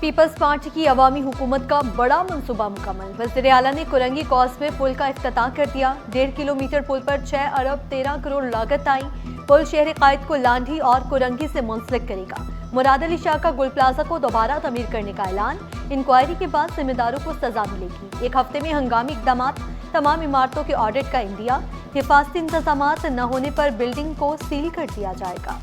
Peoples party की अवामी हुकूमत का बड़ा मंसूबा मुकम्मल। वज़ीर आला ने कुरंगी कॉज में पुल का इफ्तिताह कर दिया। 1.5 किलोमीटर पुल पर 6 अरब 13 करोड़ लागत आई। पुल शहर कायद को लांढी और कुरंगी से मुंसलिक करेगा। मुराद अली शाह का गुल प्लाजा को दोबारा तमीर करने का ऐलान। इंक्वायरी के बाद जिम्मेदारों को सजा मिलेगी। 1 हफ्ते में हंगामी इकदाम, तमाम इमारतों के ऑडिट का इंदिया। हिफाजती इंतजाम न होने पर बिल्डिंग को सील कर दिया जाएगा।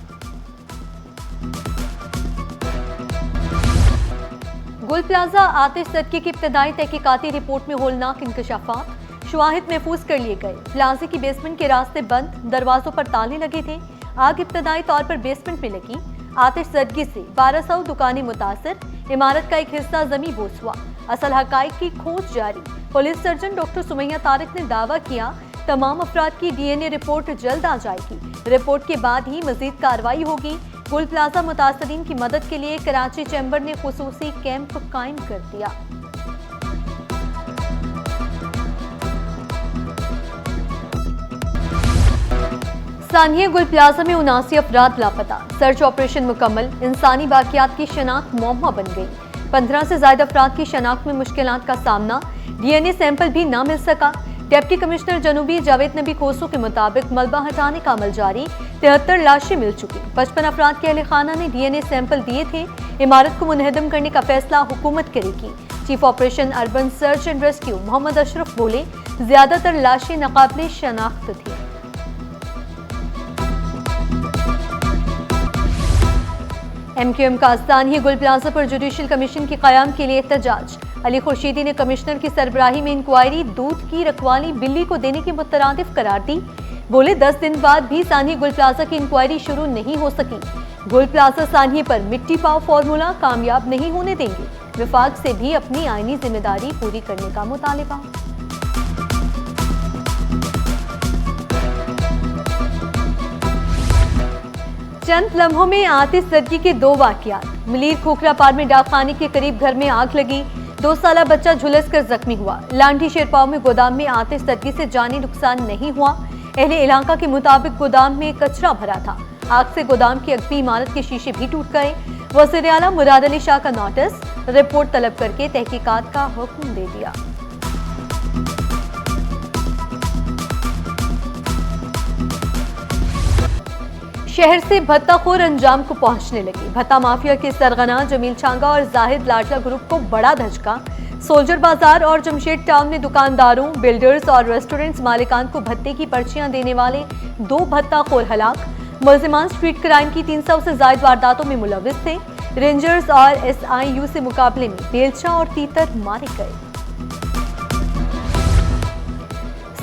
गुल प्लाजा आतिश ज़दगी की इब्तदाई तहकीकाती रिपोर्ट में होलनाक इंकशाफात, शवाहिद महफूज कर लिए गए। प्लाजे की बेसमेंट के रास्ते बंद, दरवाजों पर ताले लगे थे। आग इब्तदाई तौर पर बेसमेंट में लगी। आतिश ज़दगी से 1200 दुकानें मुतासर। इमारत का एक हिस्सा जमी बोस हुआ। असल हकाइक की खोज जारी। Police surgeon doctor Sumaiya Tariq ने दावा किया तमाम अफराद की DNA रिपोर्ट जल्द आ जाएगी। रिपोर्ट के बाद ही मजीद कार्रवाई होगी। गुल प्लाजा मुतासरीन की मदद के लिए कराची चैम्बर ने खुसूसी कैंप कायम कर दिया। सानिया गुल प्लाजा में 79 अफराद लापता। सर्च ऑपरेशन मुकम्मल। इंसानी बाकियात की शनाख्त मुअम्मा बन गई। 15 से ज्यादा अफराद की शनाख्त में मुश्किलात का सामना। DNA सैंपल भी ना मिल सका। डिप्टी कमिश्नर जनूबी जावेद नबी खोसो के मुताबिक मलबा हटाने का अमल जारी। 73 लाशें मिल चुकी। 55 अफराद के अहले खाना ने DNA सैंपल दिए थे। इमारत को मुनहदम करने का फैसला हुकूमत करेगी। Chief operation urban search and rescue Mohammad Ashraf बोले ज्यादातर लाशें नाकाबिले शनाख्त थी। MQM का सानिया गुल प्लाजा पर जुडिशल कमीशन के कयाम के लिए एहतजाज। अली खुर्शीदी ने कमिश्नर की सरबराही में इंक्वायरी दूध की रखवाली बिल्ली को देने की मुतरादिफ करार दी। बोले 10 दिन बाद भी सानिया गुल प्लाजा की इंक्वायरी शुरू नहीं हो सकी। गुल प्लाजा सानिया पर मिट्टी पाव फॉर्मूला कामयाब नहीं होने देंगे। विफाक से भी अपनी आईनी जिम्मेदारी पूरी करने का मुतालिबा। चंद लम्हों में आतिश ज़दगी के 2 वाक़यात। मलीर खोखरा पार में डाकखाने के करीब घर में आग लगी। 2 साला बच्चा झुलस कर जख्मी हुआ। लांढी शेरपाव में गोदाम में आतिश ज़दगी से जानी नुकसान नहीं हुआ। अहले इलाका के मुताबिक गोदाम में कचरा भरा था। आग से गोदाम की अगबी इमारत के शीशे भी टूट गए। वज़ीर आला मुराद अली शाह का नोटिस, रिपोर्ट तलब करके तहकीकात का हुक्म दे दिया। शहर से भत्ताखोर अंजाम को पहुंचने लगी। भत्ता माफिया के सरगना जमील छांगा और जाहिद लाडला ग्रुप को बड़ा धचका। सोल्जर बाजार और जमशेद टाउन में दुकानदारों, बिल्डर्स और रेस्टोरेंट्स मालिकान को भत्ते की पर्चियां देने वाले 2 भत्ताखोर हलाक। मुलजिमान स्ट्रीट क्राइम की 300 से ज्यादा वारदातों में मुलविस थे। रेंजर्स और SIU से मुकाबले में बेलचा और तीतर मारे गए।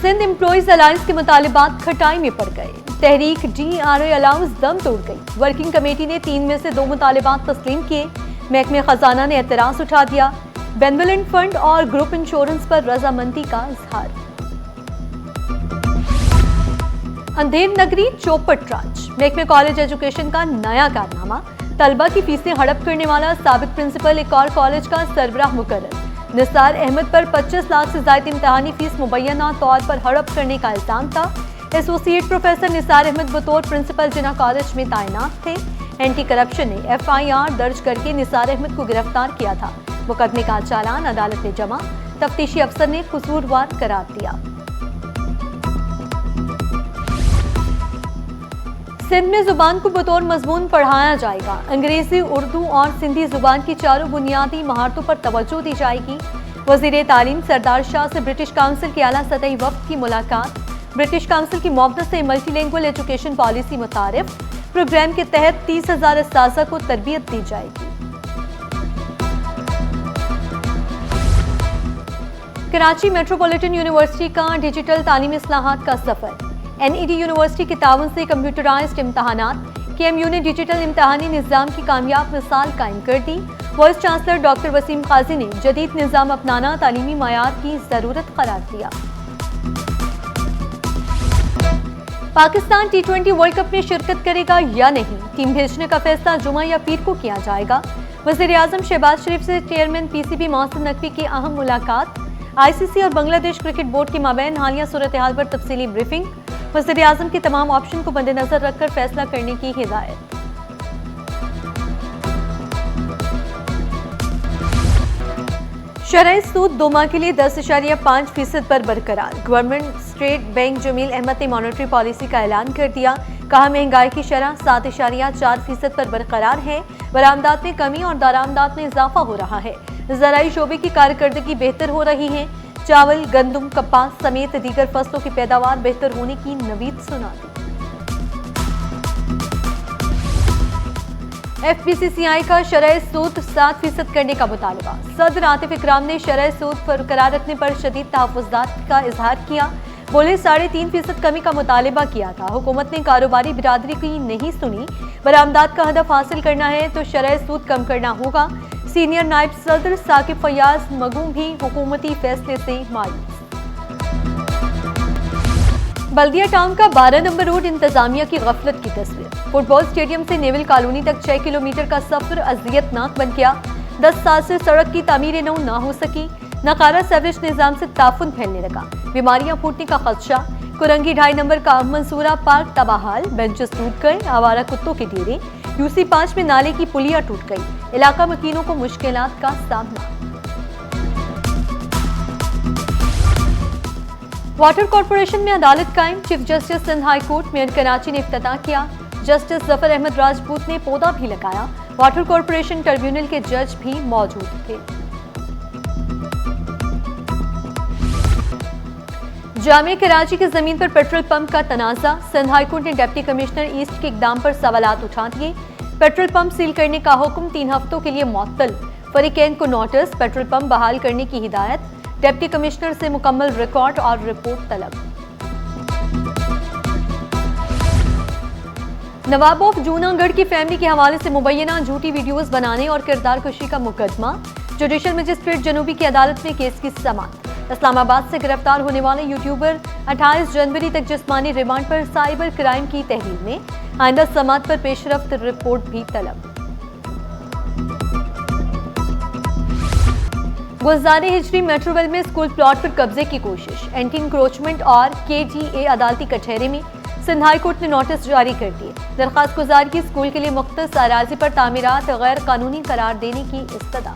सिंध एम्प्लॉइज अलायंस के मुतालिबात खटाई में पड़ गए। तहरीक DRA अलाउंस दम तोड़ गई। वर्किंग कमेटी ने 3 में से 2 मुतालिबात तस्लीम किए। महकमे खजाना ने एतराज उठा दिया। बेनेवलेंट फंड और ग्रुप इंश्योरेंस पर रजामंदी का इजहार। अंधेर नगरी चौपट राज। महकमे कॉलेज एजुकेशन का नया कारनामा। तलबा की फीसें हड़प करने वाला साबिक प्रिंसिपल एक और कॉलेज का सरबराह मुकर्रर। निसार अहमद पर 25 लाख से ज्यादा इम्तहानी फीस मुबैना तौर पर हड़प करने का इल्जाम था। एसोसिएट प्रोफेसर निसार अहमद बतौर प्रिंसिपल जिना कॉलेज में तैनात थे। एंटी करप्शन ने FIR दर्ज करके निसार अहमद को गिरफ्तार किया था। मुकदमे का चालान अदालत में जमा। तफ्तीशी अफसर ने कसूरवार करार दिया। सिंध में जुबान को बतौर मजमून पढ़ाया जाएगा। अंग्रेजी, उर्दू और सिंधी जुबान की 4 बुनियादी महारतों पर तवज्जो दी जाएगी। वजीर तालीम सरदार शाह से ब्रिटिश काउंसिल के आला सतही वफ्द की मुलाकात। ब्रिटिश काउंसिल की मौक़िफ़ से मल्टीलैंग्वेज एजुकेशन पॉलिसी मुतारिफ। प्रोग्राम के तहत 30,000 इस्ताज़ा को तरबियत दी जाएगी। कराची मेट्रोपॉलिटन यूनिवर्सिटी का डिजिटल तालीमी इस्लाहात का सफर। NED यूनिवर्सिटी के ताउन से कंप्यूटराइज्ड इम्तहानात। KMU ने डिजिटल इम्तहानी निज़ाम की कामयाब मिसाल कायम कर दी। वाइस चांसलर डॉक्टर वसीम काजी ने जदीद निज़ाम अपनाना तालीमी मयार की ज़रूरत करार दिया। पाकिस्तान T20 वर्ल्ड कप में शिरकत करेगा या नहीं, टीम भेजने का फैसला जुमा या पीर को किया जाएगा। वज़ीर-ए-आज़म शहबाज शरीफ से चेयरमैन PCB मोहसिन नकवी की अहम मुलाकात। ICC और बांग्लादेश क्रिकेट बोर्ड के माबैन हालिया सूरत हाल पर तफसीली ब्रीफिंग। वज़ीर-ए-आज़म की तमाम ऑप्शन को मद्देनजर रखकर फैसला करने की हिदायत। शरह सूद 2 माह के लिए 10.5% पर बरकरार। Government state bank Jamil Ahmed ने मॉनेटरी पॉलिसी का ऐलान कर दिया। कहा महंगाई की शरह 7.4% पर बरकरार है। बरामदात में कमी और दरामदात में इजाफा हो रहा है। ज़राई शोबे की कारकर्दगी बेहतर हो रही है। चावल, गंदम, कपास समेत दीगर फसलों की पैदावार बेहतर होने की नवीद सुना दी। FBCCI का शरह सूद 7% करने का मुतालबा। सदर आतिफ इकराम ने शरह सूद बरकरार रखने पर शदीद तहफ़्फ़ुज़ात का इजहार किया। बोले 3.5% कमी का मुतालबा किया था। हुकूमत ने कारोबारी बिरादरी की नहीं सुनी। बरामदात का हदफ हासिल करना है तो शरह सूद कम करना होगा। सीनियर नायब सदर साकिब फयाज मगूम भी हुकूमती फैसले से मायूस। बल्दिया टाउन का 12 नंबर रोड इंतजामिया की गफलत की तस्वीर। फुटबॉल स्टेडियम से नेवल कॉलोनी तक 6 किलोमीटर का सफर अजियतनाक बन गया। 10 साल से सड़क की तामीर नौ ना हो सकी। नकारा सेवरेज निजाम से ताफुन फैलने लगा। बीमारियां फूटने का खदशा। कुरंगी 2.5 नंबर का मंसूरा पार्क तबाहाल। बेंचेस टूट गए। आवारा कुत्तों के डेरे। UC5 में नाले की पुलिया टूट गई। इलाका मकीनों को मुश्किलात का सामना। वाटर कॉरपोरेशन में अदालत कायम। Chief justice Sindh high court mayor Karachi ने इफ्तिताह किया। जस्टिस जफर अहमद राजपूत ने पौधा भी लगाया। वाटर कॉरपोरेशन ट्रिब्यूनल के जज भी मौजूद थे। जामिया कराची की जमीन पर पेट्रोल पंप का तनाजा। सिंध हाई कोर्ट ने डिप्टी कमिश्नर ईस्ट के इकदाम पर सवालात उठा दिए। पेट्रोल पंप सील करने का हुक्म 3 हफ्तों के लिए मुअत्तल। फरीकैन को नोटिस। पेट्रोल पंप बहाल करने की हिदायत। डिप्टी कमिश्नर से मुकम्मल रिकॉर्ड और रिपोर्ट तलब। नवाब ऑफ जूनागढ़ की फैमिली के हवाले से मुबैना झूठी वीडियोस बनाने और किरदार कशी का मुकदमा। जुडिशल मजिस्ट्रेट जनूबी की अदालत में केस की समाअत। इस्लामाबाद से गिरफ्तार होने वाले यूट्यूबर 28 जनवरी तक जिस्मानी रिमांड पर साइबर क्राइम की तहरीर में। आइंदा समाअत पर पेशरफ्त रिपोर्ट भी तलब। गुलज़ार हिजरी मेट्रोवेल में स्कूल प्लॉट पर कब्जे की कोशिश। एंटी इंक्रोचमेंट और KGA अदालती कचहरे में। सिंध हाई कोर्ट ने नोटिस जारी कर दिए। दरखास्त गुजार की स्कूल के लिए मुख्तस अराजी पर तामीरात गैर कानूनी करार देने की इस्तदा।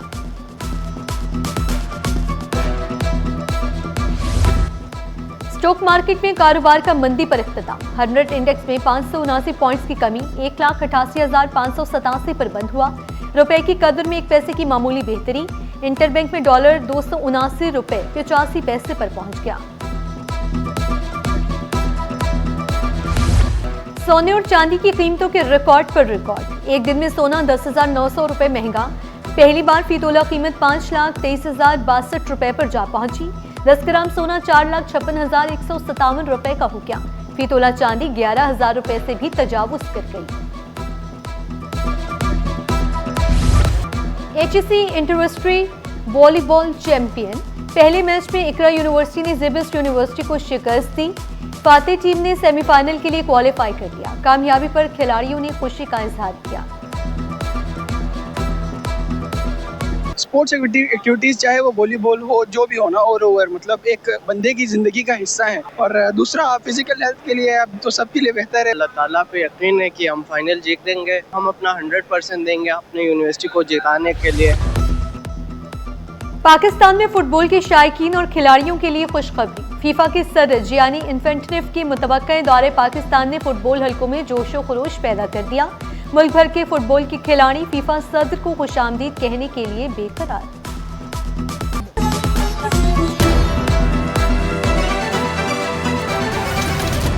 स्टॉक मार्केट में कारोबार का मंदी पर इख्तिताम। 100 इंडेक्स में 579 पॉइंट्स की कमी 1,88,587 पर बंद हुआ। रुपए की कदर में 1 पैसे की मामूली बेहतरी। इंटरबैंक में डॉलर 279 रुपए 85 पैसे पर पहुंच गया। सोने और चांदी की कीमतों के रिकॉर्ड पर रिकॉर्ड। एक दिन में सोना 10,900 रुपए महंगा। पहली बार फी तोला कीमत 5,23,062 रुपए पर जा पहुंची। 10 ग्राम सोना 4,56,157 रुपए का हो गया। फी तोला चांदी 11,000 रुपए से भी तजावुज कर गई। HEC inter-university volleyball champion. पहले मैच में इकरा यूनिवर्सिटी ने ज़ेबस्ट यूनिवर्सिटी को शिकस्त दी। फातेह टीम ने सेमीफाइनल के लिए क्वालिफाई कर लिया। कामयाबी पर खिलाड़ियों ने खुशी का इजहार किया। स्पोर्ट्स एक्टिविटीज चाहे वो वॉलीबॉल हो जो भी हो ना, और ओवर मतलब एक बंदे की जिंदगी का हिस्सा है। और दूसरा फिजिकल हेल्थ के लिए अब तो सबके लिए बेहतर है। अल्लाह ताला पे यकीन है कि हम फाइनल जीत देंगे। हम अपना 100% देंगे अपने यूनिवर्सिटी को जिताने के लिए। पाकिस्तान में फुटबॉल के शायकीन और खिलाड़ियों के लिए खुशखबरी। फीफा के सदर जियानी इन्फेंटिनोव के मुतवक्किल दौरे पाकिस्तान ने फुटबॉल हलकों में जोशो खरोश पैदा कर दिया। मुल्क भर के फुटबॉल के खिलाड़ी फीफा सदर को खुशामदीद कहने के लिए बेकरार।